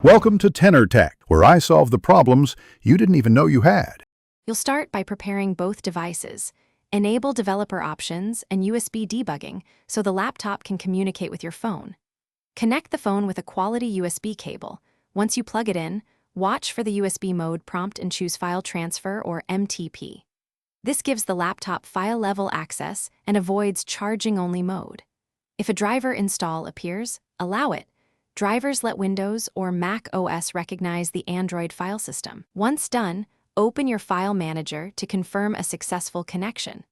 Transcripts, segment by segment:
Welcome to Tenor Tech, where I solve the problems you didn't even know you had. You'll start by preparing both devices. Enable developer options and USB debugging so the laptop can communicate with your phone. Connect the phone with a quality USB cable. Once you plug it in, watch for the USB mode prompt and choose File Transfer or MTP. This gives the laptop file-level access and avoids charging-only mode. If a driver install appears, allow it. Drivers let Windows or Mac OS recognize the Android file system. Once done, open your file manager to confirm a successful connection.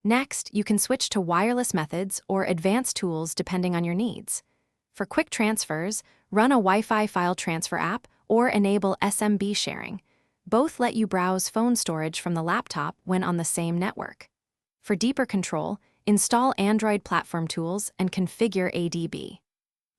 Next, you can switch to wireless methods or advanced tools depending on your needs. For quick transfers, run a Wi-Fi file transfer app or enable SMB sharing. Both let you browse phone storage from the laptop when on the same network. For deeper control, install Android platform tools and configure ADB.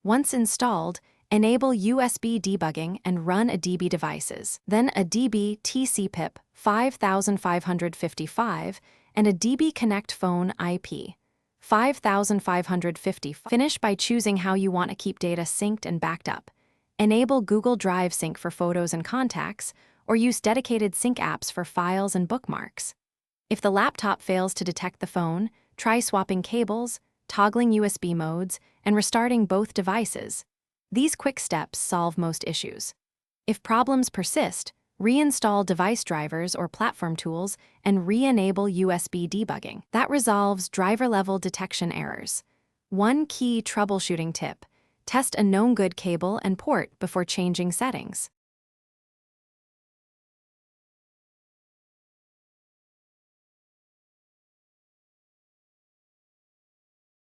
Once installed, enable USB debugging and run a DB devices, then a DB TCP/IP 5555 and a DB Connect phone IP 5550. Finish by choosing how you want to keep data synced and backed up. Enable Google Drive Sync for photos and contacts, or use dedicated sync apps for files and bookmarks. If the laptop fails to detect the phone, try swapping cables, toggling USB modes, and restarting both devices. These quick steps solve most issues. If problems persist, reinstall device drivers or platform tools and re-enable USB debugging. That resolves driver-level detection errors. One key troubleshooting tip: test a known good cable and port before changing settings.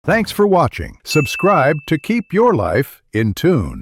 Thanks for watching. Subscribe to keep your life in tune.